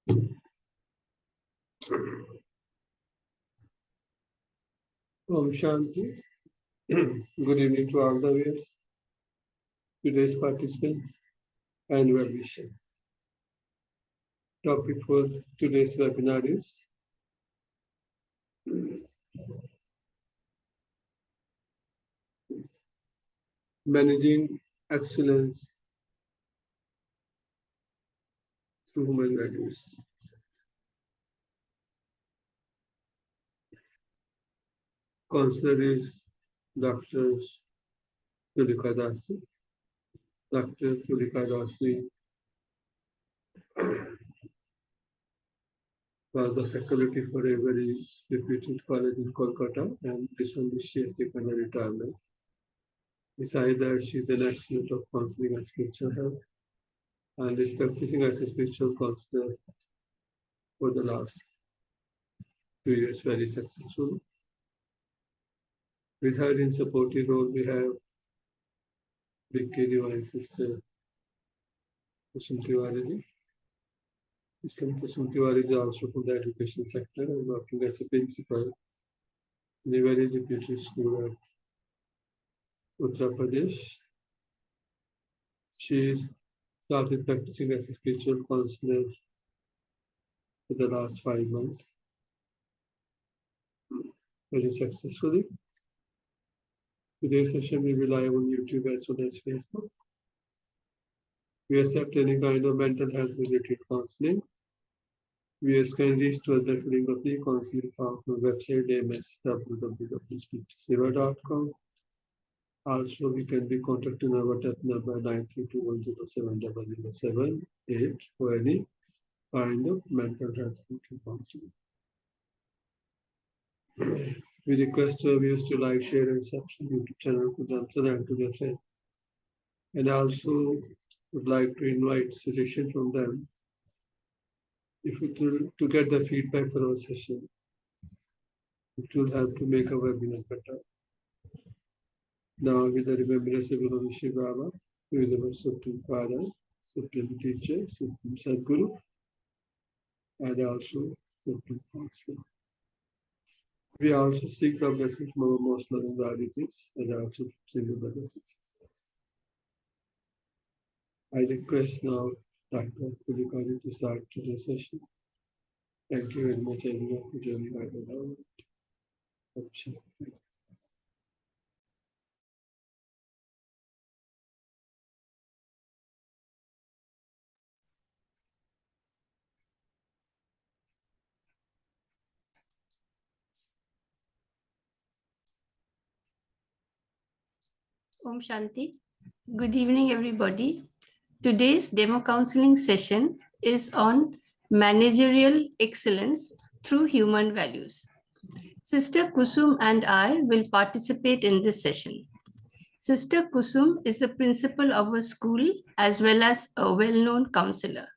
Om Shanti. Good evening to all the viewers, today's participants, and well-wishers. Topic for today's webinar is managing excellence through human values. Counselor is Dr. Tulika Dasi. Dr. Tulika Dasi was the faculty for a very reputed college in Kolkata and recently she has taken a retirement. Besides that, she is an expert of counseling and spiritual health and is practicing as a spiritual counselor for the last 2 years very successfully. With her in supportive role, we have Vicky Divine Sister Kusum Tiwari. Kusum Tiwari is also from the education sector and working as a principal in a very reputed school at Uttar Pradesh. She started practicing as a spiritual counselor for the last 5 months, very successfully. Today's session will be live on YouTube as well as Facebook. We accept any kind of mental health related counseling. Viewers can reach to the filling of the counseling from our website ams.www.speechseva.com. Also, we can be contacted on our WhatsApp number 932107078 for any kind of mental health related counseling. We request our viewers to like, share, and subscribe to YouTube channel to themselves and to their friends. And also would like to invite suggestions from them if it will, to get the feedback for our session. It will help to make our webinar better. Now, with the remembrance of Guru Rishi Baba, who is our Supreme Father, Supreme Teacher, Supreme Sadguru, and also Supreme Counselor. We also seek the blessing from our most loving relatives and also single brothers and sisters. I request now Dr. Kulikari to start today's session. Thank you very much, everyone, for joining us. Om Shanti. Good evening, everybody. Today's demo counseling session is on managerial excellence through human values. Sister Kusum and I will participate in this session. Sister Kusum is the principal of a school as well as a well-known counselor.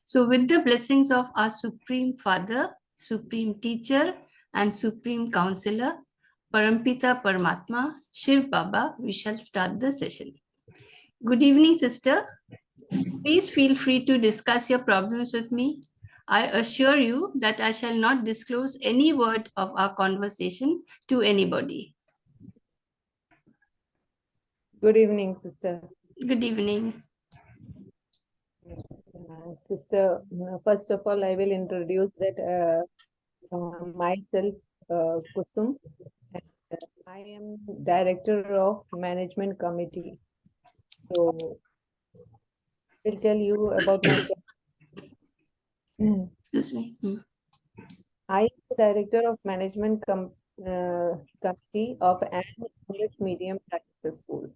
So with the blessings of our Supreme Father, Supreme Teacher, and Supreme Counselor, Parampita Paramatma, Shiv Baba, we shall start the session. Good evening, sister. Please feel free to discuss your problems with me. I assure you that I shall not disclose any word of our conversation to anybody. Good evening, sister. Good evening. Sister, first of all, I will introduce that myself, Kusum. And, I am Director of Management Committee. So, I will tell you about myself. Excuse me. I am the Director of Management Committee of an English Medium Practice School.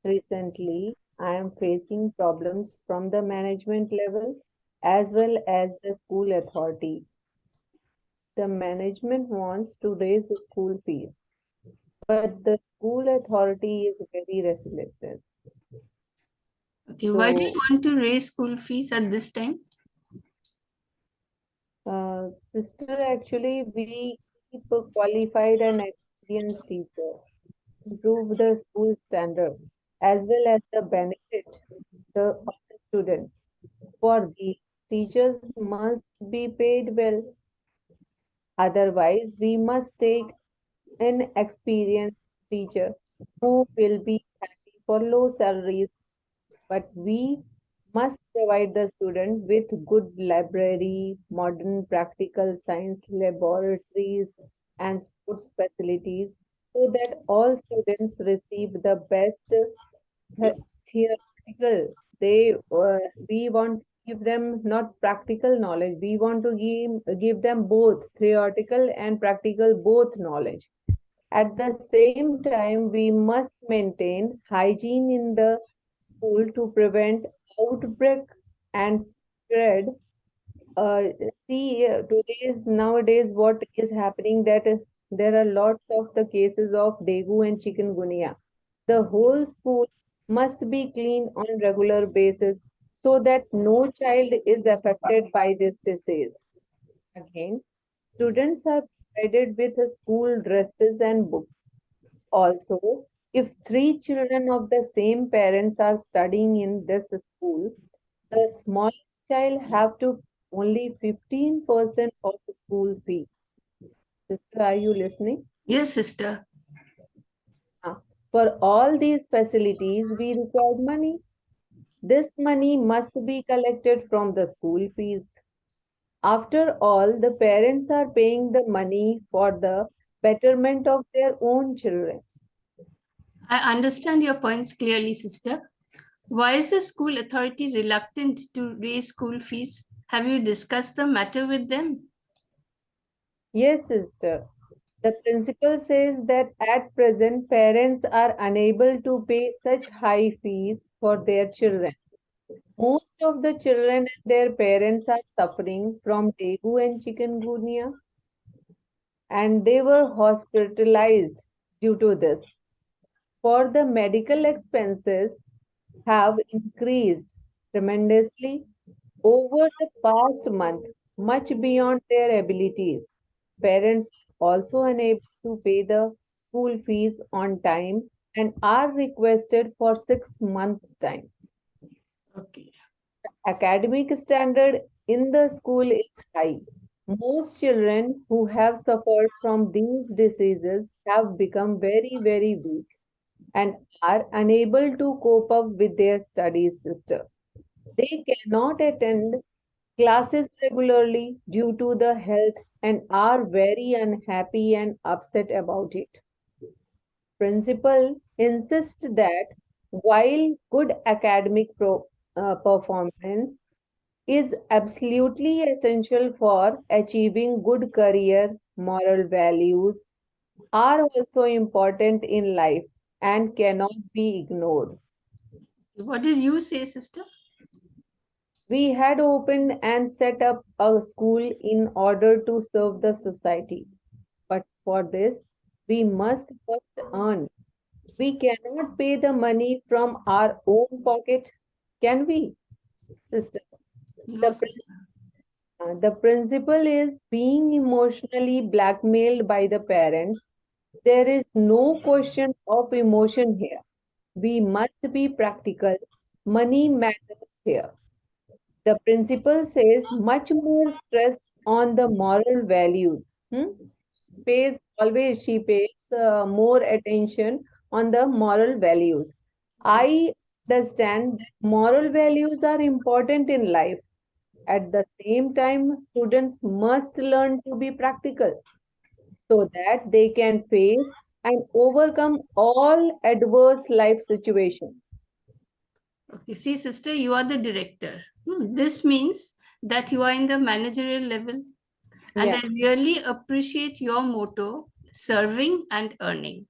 Recently, I am facing problems from the management level as well as the school authority. The management wants to raise the school fees, but the school authority is very resistant. Okay, why do you want to raise school fees at this time? Sister, actually, we keep a qualified and experienced teacher, improve the school standard, as well as the benefit of the student for the teachers must be paid well. Otherwise, we must take an experienced teacher who will be happy for low salaries, but we must provide the student with good library, modern practical science laboratories, and sports facilities so that all students receive the best theoretical. We want to give them not practical knowledge. We want to give them both theoretical and practical both knowledge. At the same time, we must maintain hygiene in the school to prevent outbreak and spread. Uh, today's nowadays what is happening that there are lots of the cases of dengue and chikungunya. The whole school must be cleaned on regular basis so that no child is affected by this disease. Again, students are provided with school dresses and books. Also, if three children of the same parents are studying in this school, the smallest child have to only 15% of the school fee. Sister, are you listening? Yes, sister. For all these facilities, we require money. This money must be collected from the school fees. After all, the parents are paying the money for the betterment of their own children. I understand your points clearly, sister. Why is the school authority reluctant to raise school fees? Have you discussed the matter with them? Yes, sister. The principal says that at present parents are unable to pay such high fees for their children. Most of the children and their parents are suffering from dengue and chikungunya, and they were hospitalized due to this. For the medical expenses have increased tremendously over the past month, much beyond their abilities. Parents are also unable to pay the school fees on time and are requested for 6 months time. Okay. Academic standard in the school is high. Most children who have suffered from these diseases have become very, very weak and are unable to cope up with their studies, sister. They cannot attend classes regularly due to the health and are very unhappy and upset about it. Principal insists that while good academic performance is absolutely essential for achieving good career, moral values are also important in life and cannot be ignored. What did you say, sister? We had opened and set up a school in order to serve the society. But for this, we must first earn. We cannot pay the money from our own pocket, can we, sister? No, The, sister. the principle is being emotionally blackmailed by the parents. There is no question of emotion here. We must be practical. Money matters here. The principal says much more stress on the moral values. She pays more attention on the moral values. I understand that moral values are important in life. At the same time, students must learn to be practical so that they can face and overcome all adverse life situations. Okay, see, sister, you are the director. This means that you are in the managerial level, and Yeah. I really appreciate your motto, serving and earning.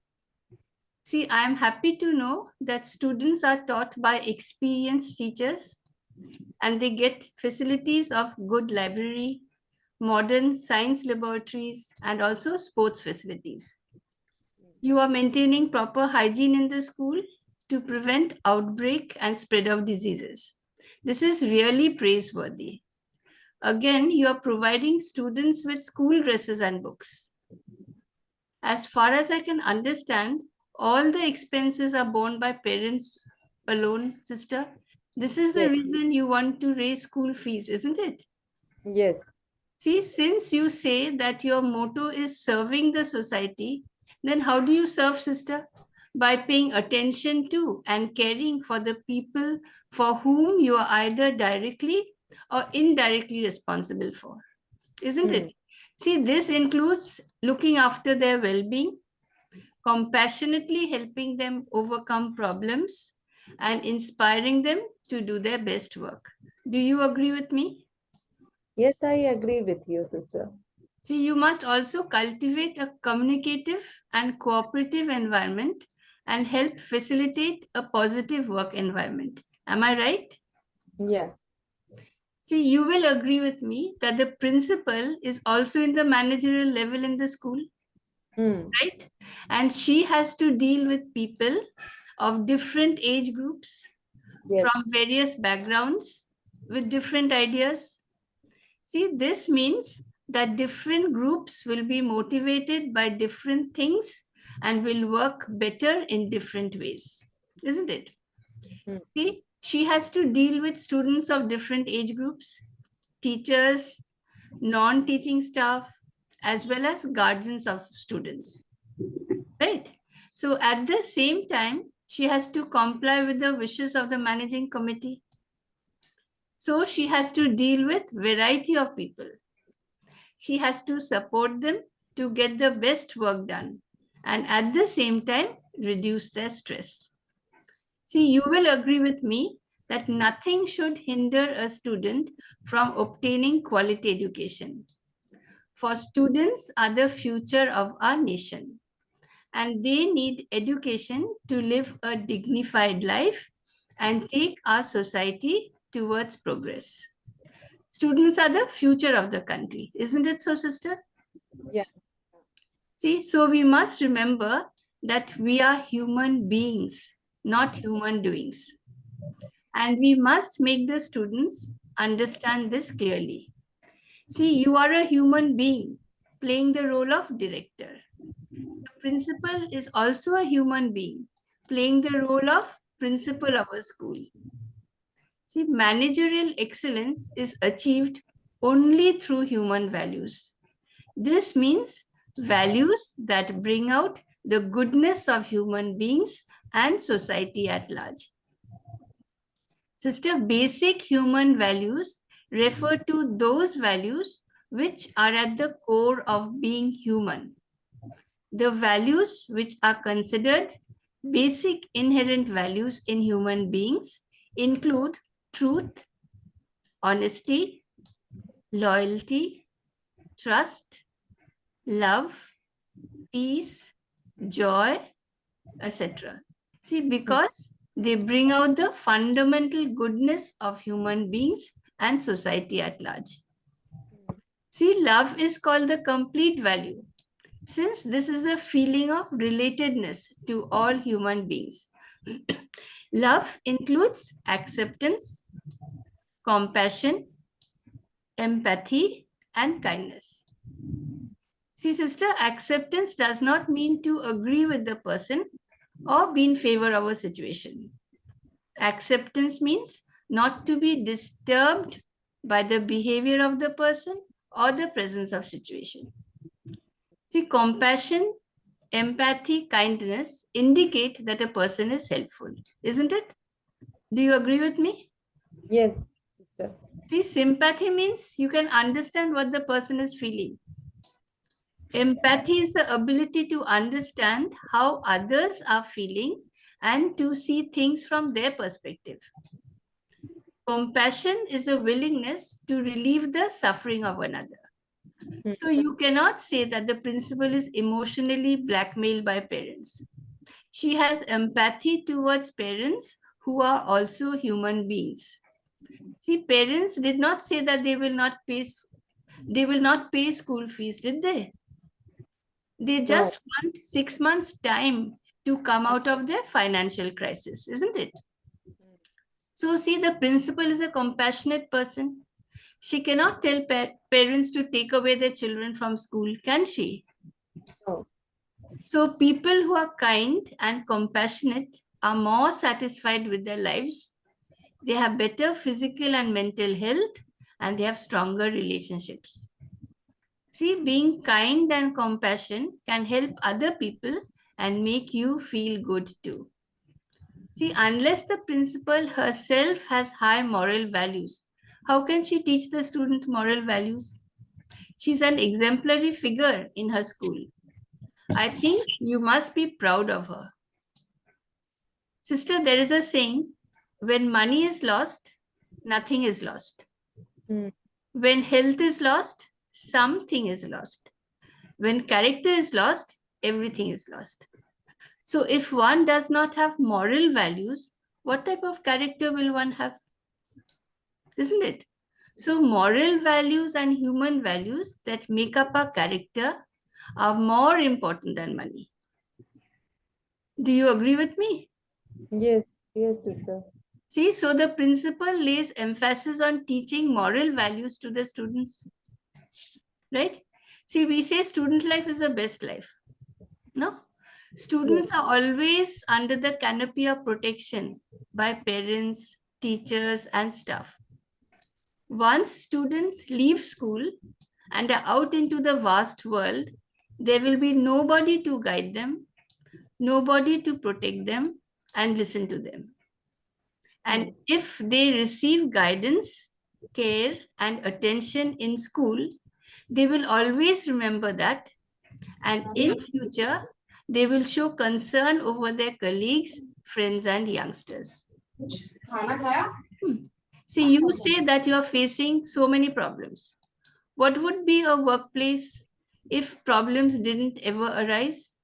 See, I am happy to know that students are taught by experienced teachers and they get facilities of good library, modern science laboratories, and also sports facilities. You are maintaining proper hygiene in the school to prevent outbreak and spread of diseases. This is really praiseworthy. Again, you are providing students with school dresses and books. As far as I can understand, all the expenses are borne by parents alone, sister. This is the Yes. reason you want to raise school fees, isn't it? Yes. See, since you say that your motto is serving the society, then how do you serve, sister? By paying attention to and caring for the people for whom you are either directly or indirectly responsible for, isn't it? See, this includes looking after their well being, compassionately helping them overcome problems, and inspiring them to do their best work. Do you agree with me? Yes, I agree with you, sister. See, you must also cultivate a communicative and cooperative environment and help facilitate a positive work environment. Am I right? Yeah. See, you will agree with me that the principal is also in the managerial level in the school, Hmm. right? And she has to deal with people of different age groups Yes. from various backgrounds with different ideas. See, this means that different groups will be motivated by different things and will work better in different ways, isn't it? Hmm. See, she has to deal with students of different age groups, teachers, non teaching staff, as well as guardians of students, right? So, at the same time, she has to comply with the wishes of the managing committee. So, she has to deal with variety of people. She has to support them to get the best work done and at the same time reduce their stress. See, you will agree with me that nothing should hinder a student from obtaining quality education. For students are the future of our nation and they need education to live a dignified life and take our society towards progress. Students are the future of the country, isn't it so, sister? Yeah. See, so we must remember that we are human beings, not human doings. And we must make the students understand this clearly. See, you are a human being playing the role of director. The principal is also a human being playing the role of principal of a school. See, managerial excellence is achieved only through human values. This means values that bring out the goodness of human beings and society at large. Sister, basic human values refer to those values which are at the core of being human. The values which are considered basic inherent values in human beings include truth, honesty, loyalty, trust, love, peace, joy, etc. See, because they bring out the fundamental goodness of human beings and society at large. See, love is called the complete value, since this is the feeling of relatedness to all human beings. Love includes acceptance, compassion, empathy, and kindness. See, sister, acceptance does not mean to agree with the person or be in favor of a situation. Acceptance means not to be disturbed by the behavior of the person or the presence of situation. See, compassion, empathy, kindness indicate that a person is helpful, isn't it? Do you agree with me? Yes, sister. See, sympathy means you can understand what the person is feeling. Empathy is the ability to understand how others are feeling and to see things from their perspective. Compassion is a willingness to relieve the suffering of another. Hmm. So you cannot say that the principal is emotionally blackmailed by parents. She has empathy towards parents who are also human beings. See, parents did not say that they will not pay school fees, did they? They No. just want 6 months time to come out of their financial crisis, isn't it? So see, the principal is a compassionate person. She cannot tell parents to take away their children from school, can she? No. So people who are kind and compassionate are more satisfied with their lives, they have better physical and mental health, and they have stronger relationships. See, being kind and compassion can help other people and make you feel good too. See, unless the principal herself has high moral values, how can she teach the student moral values? She's an exemplary figure in her school. I think you must be proud of her. Sister, there is a saying, when money is lost, nothing is lost. Hmm. When health is lost, something is lost. When character is lost, everything is lost. So if one does not have moral values, what type of character will one have? Isn't it? So moral values and human values that make up our character are more important than money. Do you agree with me? Yes, yes, sister. See, so the principal lays emphasis on teaching moral values to the students, right? See, we say student life is the best life. No? Students are always under the canopy of protection by parents, teachers, and staff. Once students leave school and are out into the vast world, there will be nobody to guide them, nobody to protect them and listen to them. And if they receive guidance, care, and attention in school, they will always remember that. And in future, they will show concern over their colleagues, friends, and youngsters. See, you say that you are facing so many problems. What would be a workplace if problems didn't ever arise?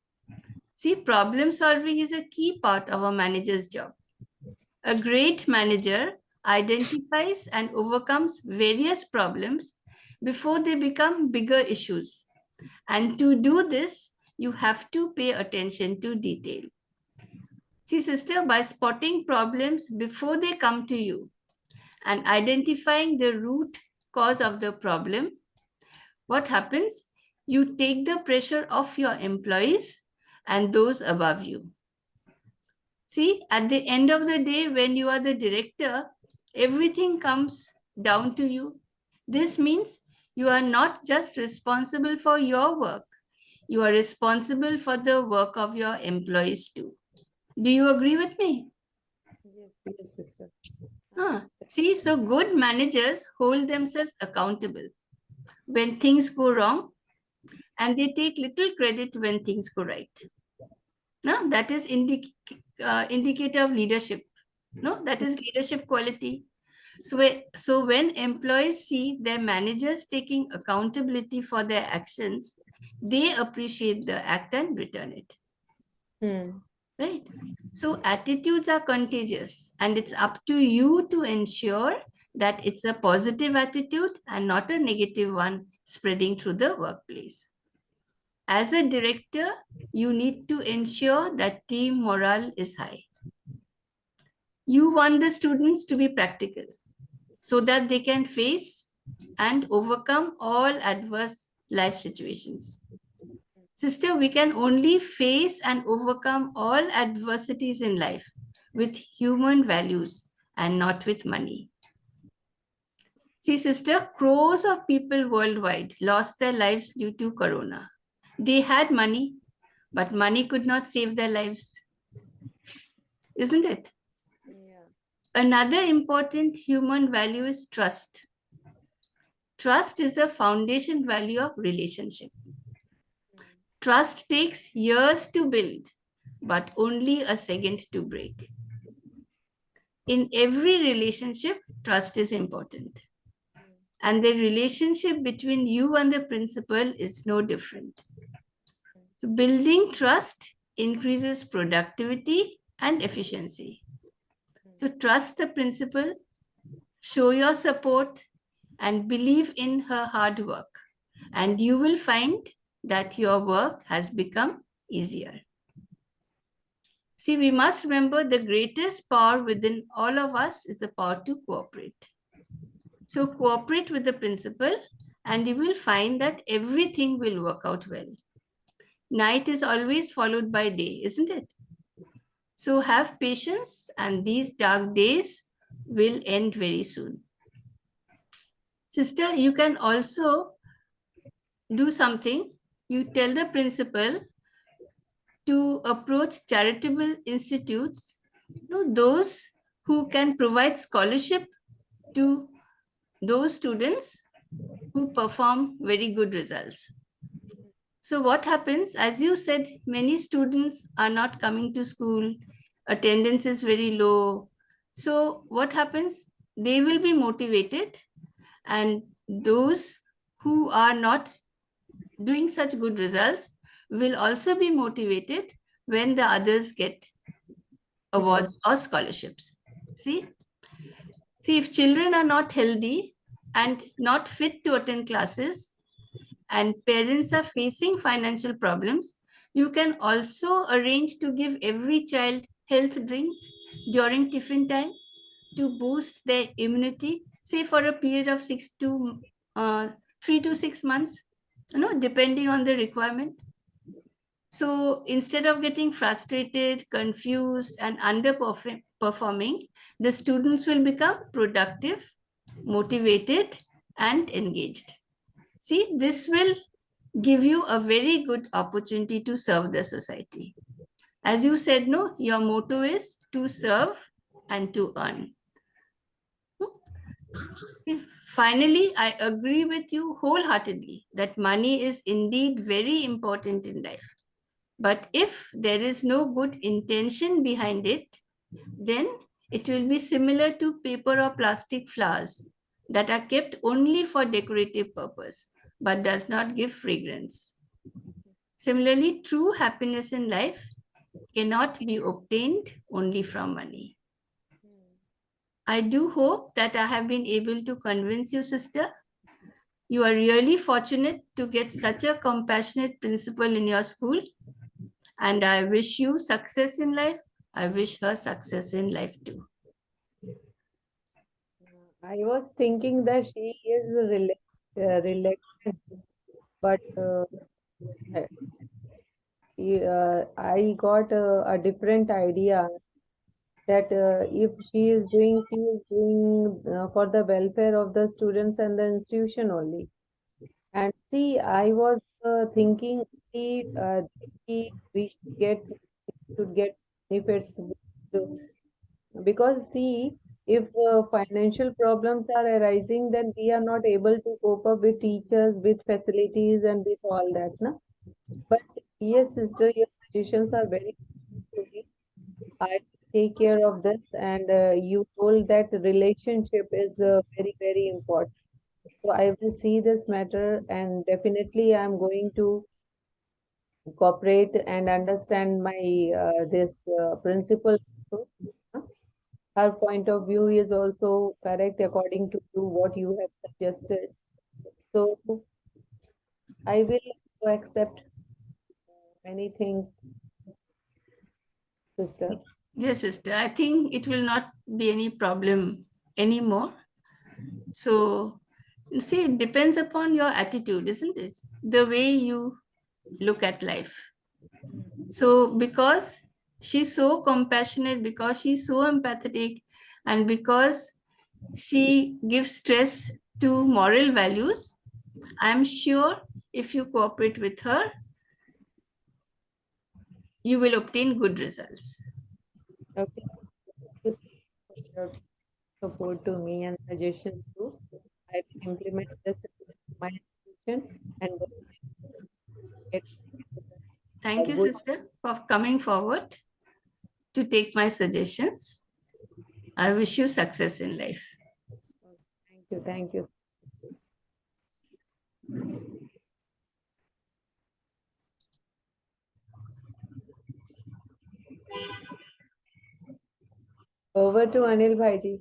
See, problem solving is a key part of a manager's job. A great manager identifies and overcomes various problems before they become bigger issues. And to do this, you have to pay attention to detail. See, sister, by spotting problems before they come to you and identifying the root cause of the problem, what happens? You take the pressure off your employees and those above you. See, at the end of the day, when you are the director, everything comes down to you. This means you are not just responsible for your work, you are responsible for the work of your employees too. Do you agree with me? Yes, yes, sister. See, so good managers hold themselves accountable when things go wrong, and they take little credit when things go right. No, that is indicator of leadership. No, that is leadership quality. So when employees see their managers taking accountability for their actions, they appreciate the act and return it. Right? So attitudes are contagious, and it's up to you to ensure that it's a positive attitude and not a negative one spreading through the workplace. As a director, you need to ensure that team morale is high. You want the students to be practical so that they can face and overcome all adverse life situations. Sister, we can only face and overcome all adversities in life with human values and not with money. See, sister, crores of people worldwide lost their lives due to corona. They had money, but money could not save their lives. Isn't it? Yeah. Another important human value is trust. Trust is the foundation value of relationship. Trust takes years to build, but only a second to break. In every relationship, trust is important. And the relationship between you and the principal is no different. So building trust increases productivity and efficiency. So trust the principal, show your support, and believe in her hard work. And you will find that your work has become easier. See, we must remember the greatest power within all of us is the power to cooperate. So cooperate with the principal and you will find that everything will work out well. Night is always followed by day, isn't it? So have patience, and these dark days will end very soon. Sister, you can also do something. You tell the principal to approach charitable institutes, those who can provide scholarship to those students who perform very good results. So what happens, as you said, many students are not coming to school, attendance is very low. So what happens, they will be motivated, and those who are not doing such good results will also be motivated when the others get awards or scholarships. See, if children are not healthy and not fit to attend classes, and parents are facing financial problems, you can also arrange to give every child health drink during tiffin time to boost their immunity, say for a period of 3 to 6 months, depending on the requirement. So instead of getting frustrated, confused, and underperforming, the students will become productive, motivated, and engaged. See, this will give you a very good opportunity to serve the society. As you said, no, your motto is to serve and to earn. Finally, I agree with you wholeheartedly that money is indeed very important in life. But if there is no good intention behind it, then it will be similar to paper or plastic flowers that are kept only for decorative purpose, but does not give fragrance. Similarly, true happiness in life cannot be obtained only from money. I do hope that I have been able to convince you, sister. You are really fortunate to get such a compassionate principal in your school, and I wish you success in life. I wish her success in life too. I was thinking that she is reluctant, but I got a different idea that if she is doing for the welfare of the students and the institution only. And see, I was thinking, see, we should get benefits because see, if financial problems are arising, then we are not able to cope up with teachers, with facilities, and with all that, no? But yes, sister, your suggestions are very good to me. I will take care of this, and you told that relationship is very, very important. So I will see this matter, and definitely I'm going to cooperate and understand my this principle. Her point of view is also correct according to you, what you have suggested. So I will accept many things, sister. Yes, sister. I think it will not be any problem anymore. So, you see, it depends upon your attitude, isn't it? The way you look at life. So, because she's so compassionate, because she's so empathetic, and because she gives stress to moral values, I'm sure if you cooperate with her, you will obtain good results. Okay, thank you so much for your support to me and suggestions too. I will implement this in my institution and get Thank a you, good. sister, for coming forward to take my suggestions. I wish you success in life. Thank you, thank you. Over to Anil Bhaiji.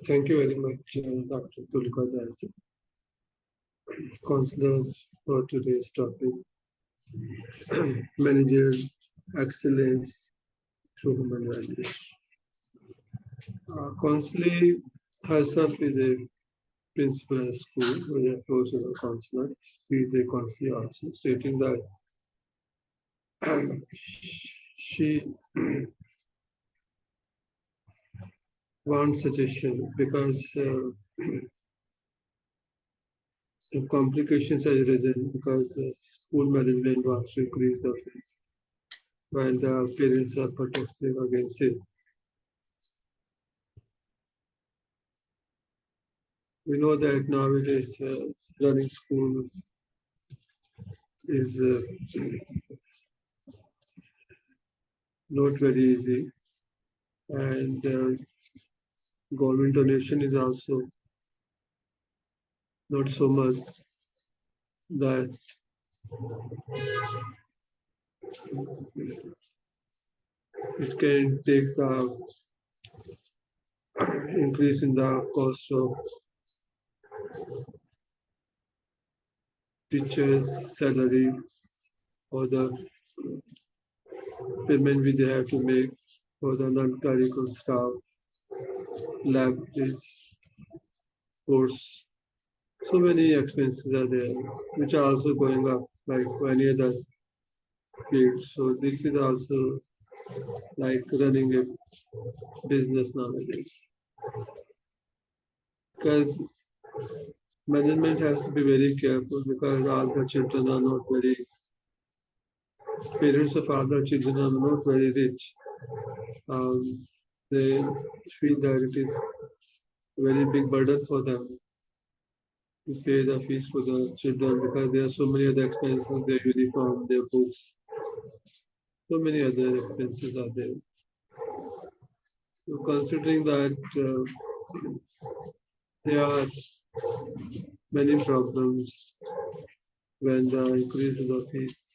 Thank you very much, Dr. Tulika Daji, counselor for today's topic, managerial excellence through human values. Counseling herself is a principal at school when I approached a counselor. She is a counselor also, stating that she wants suggestion because some complications has arisen because the school management wants to increase the fees while the parents are protesting against it. We know that nowadays running school is not very easy, and government donation is also not so much that it can take the increase in the cost of teachers' salary or the payment which they have to make for the non-clerical staff, lab sports. So many expenses are there, which are also going up like any other field. So this is also like running a business nowadays. Because management has to be very careful because all the children are not very, parents of all the children are not very rich. They feel that it is a very big burden for them to pay the fees for the children because there are so many other expenses, their uniform, their books, so many other expenses are there. So considering that there are many problems when the increase of the fees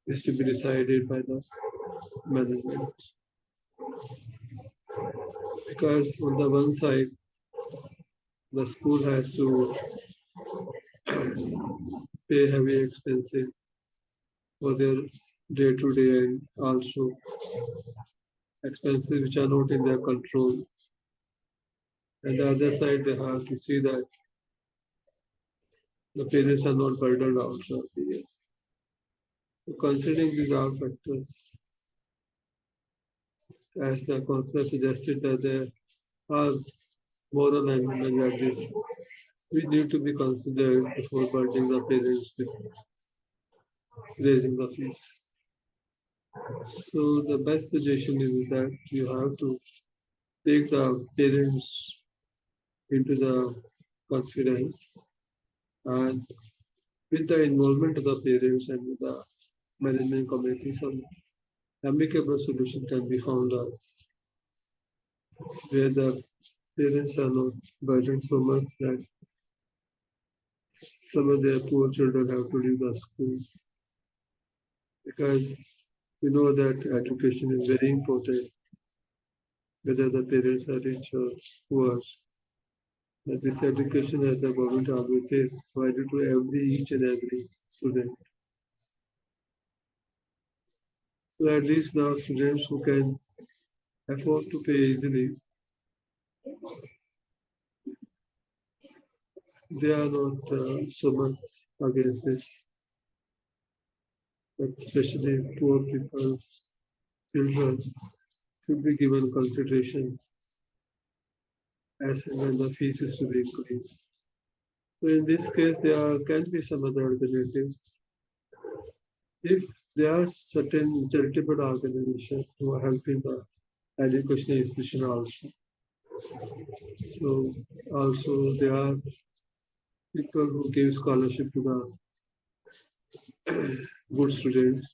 is to be decided by the management. Because on the one side, the school has to pay heavy expenses for their day-to-day and also expenses which are not in their control. And the other side, they have to see that the parents are not burdened out of the year. So considering these all factors, as the counselor suggested that there are moral and values which need to be considered before burdening the parents with raising the fees. So the best suggestion is that you have to take the parents into the confidence, and with the involvement of the parents and with the management committee, some amicable solution can be found out where the parents are not burdened so much that some of their poor children have to leave the school. Because we know that education is very important, whether the parents are rich or poor. But this education, as the government always says, provided to each and every student. So at least now students who can afford to pay easily, they are not so much against this. But especially poor people, children, should be given consideration as and when the fees is to be increased. So in this case, there can be some other alternative. If there are certain charitable organizations who are helping the educational institution also. So also there are people who give scholarship to the good students.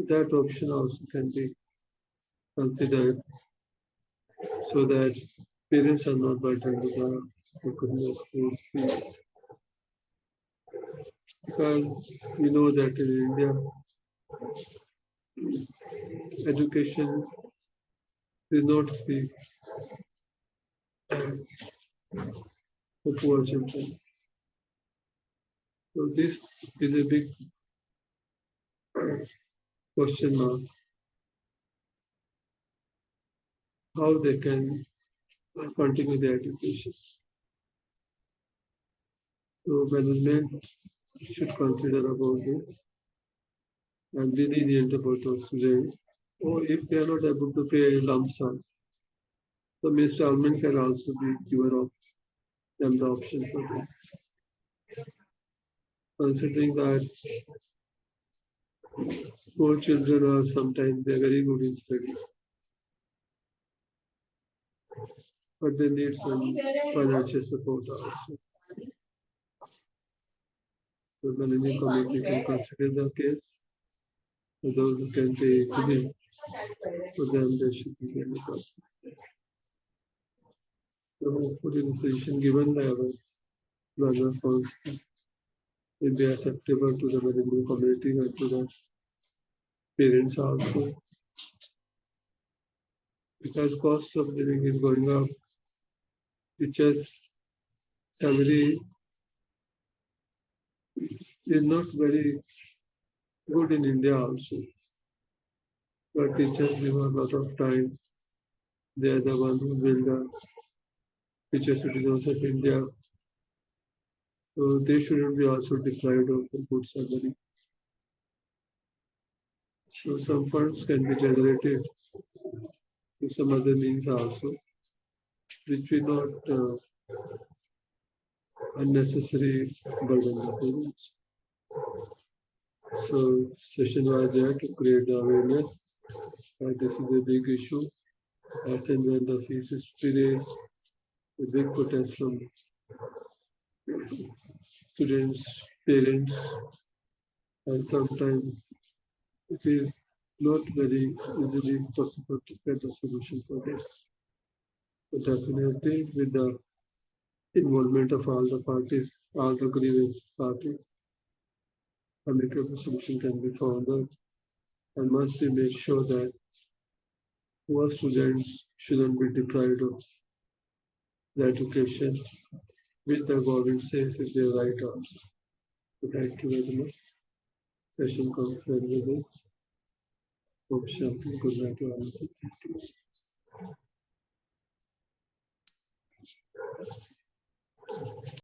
That option also can be considered so that parents are not burdened with the school fees. Because we know that in India, education is not free for poor children. So this is a big question mark. How they can continue their education. So management should consider about this and be lenient about those students. Or if they are not able to pay a lump sum, the installment can also be given of them the option for this. Considering that poor children are sometimes they're very good in study, but they need some financial support also. So the managing committee can consider the case. For those who can pay easily, for them there should be any problem. So hopefully the solution given by our brother council will be acceptable to the managing committee and to the parents also. Because cost of living is going up, teachers' salary is not very good in India also. But teachers give a lot of time. They are the one who build the future citizens of India. So they shouldn't be also deprived of a good salary. So some funds can be generated through some other means also, which will not unnecessary burden the parents. So session was there to create the awareness that this is a big issue. As and when the fees is raised, a big protest from students, parents, and sometimes it is not very easily possible to get a solution for this. But definitely with the involvement of all the parties, all the grievance parties, amicable solution can be found out and must be made sure that poor students shouldn't be deprived of the education which the government says is their right also. So thank you very much. Session comes to end with this. Hope Shanti. Good night to all of you. Thank you.